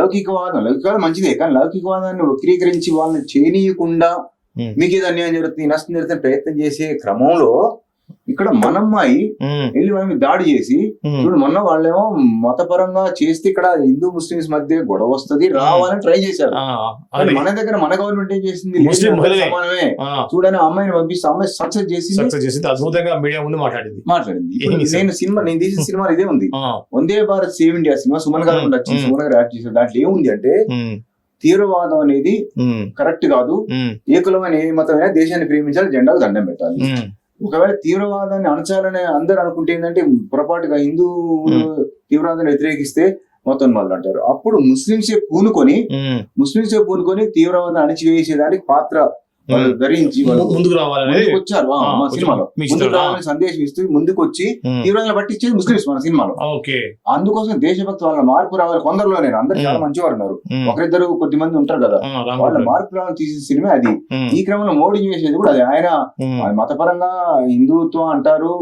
లౌకికవాదం మంచిదే, కానీ లౌకికవాదాన్ని వక్రీకరించి వాళ్ళని చేయనీయకుండా మీకు ఏదో అన్యాయం జరుగుతుంది, నష్టం జరుగుతుంది ప్రయత్నం చేసే క్రమంలో ఇక్కడ మన అమ్మాయి వెళ్ళి వాళ్ళని దాడి చేసి చూడు, మొన్న వాళ్ళేమో మతపరంగా చేస్తే ఇక్కడ హిందూ ముస్లింస్ మధ్య గొడవ వస్తుంది రావాలని ట్రై చేశారు. మన దగ్గర మన గవర్నమెంట్ ఏం చేసింది, సమానమే చూడని అమ్మాయిని పంపిస్తే అమ్మాయి సక్సెస్ చేసింది, అద్భుతంగా మీడియా ముందు మాట్లాడింది. నేను తీసిన సినిమా ఇదే ఉంది, Vande Bharat save India cinema, Suman గారు వచ్చి సుమన్ గారు యాక్ట్ చేశారు. దాంట్లో ఏముంది అంటే తీవ్రవాదం అనేది కరెక్ట్ కాదు, ఏ కులమైన ఏ మతమైనా దేశాన్ని ప్రేమించాలి, జెండాకు దండం పెట్టాలి. ఒకవేళ తీవ్రవాదాన్ని అణచాలని అందరు అనుకుంటే ఏంటంటే పొరపాటుగా హిందువులు తీవ్రవాదాన్ని వ్యతిరేకిస్తే మొత్తం వాళ్ళు అంటారు. అప్పుడు ముస్లింసే పూనుకొని తీవ్రవాదాన్ని అణిచివేసేదానికి పాత్ర వాళ్ళు ధరించి ముందుకు రావాలని వచ్చారు. మా సినిమాలో ముందుకు రావాలని సందేశం ఇస్తూ ముందుకు వచ్చి తీవ్రంగా పట్టించేది ముస్లింస్ మన సినిమాలో. అందుకోసం దేశభక్తి వాళ్ళ మార్పు రావాలి. కొందరులో నేను అందరు చాలా మంచివారు ఉన్నారు, ఒకరిద్దరు కొద్ది మంది ఉంటారు కదా, వాళ్ళ మార్పు రావాలని తీసిన సినిమా అది. ఈ క్రమంలో మోడీ చేసేది కూడా అది. ఆయన మతపరంగా హిందుత్వం అంటారు,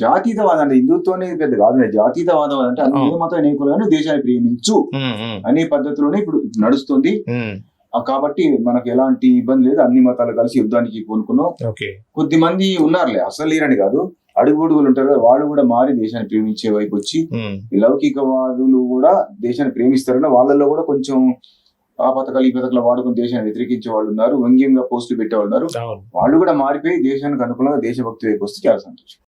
జాతీయవాదం అంటే హిందుత్వం అనేది పెద్ద కాదు, జాతీయవాదం అంటే ఏ మతం ఎన్నికలను దేశాన్ని ప్రేమించు అనే పద్ధతిలోనే ఇప్పుడు నడుస్తుంది. కాబట్టి మనకు ఎలాంటి ఇబ్బంది లేదు, అన్ని మతాలు కలిసి యుద్ధానికి పూనుకున్నాం. కొద్ది మంది ఉన్నారులే, అసలు లేరని కాదు, అడుగుబడుగులు ఉంటారు కదా, వాళ్ళు కూడా మారి దేశాన్ని ప్రేమించే వైపు వచ్చి ఈ లౌకికవాదులు కూడా దేశాన్ని ప్రేమిస్తారని వాళ్ళల్లో కూడా కొంచెం ఆ పథకాలు ఈ పథకాలు వాడుకుని దేశాన్ని వ్యతిరేకించే వాళ్ళు ఉన్నారు, వ్యంగ్యంగా పోస్టులు పెట్టే వాళ్ళు ఉన్నారు. వాళ్ళు కూడా మారిపోయి దేశానికి అనుకూలంగా దేశభక్తి వైపు వస్తే చాలా సంతోషం.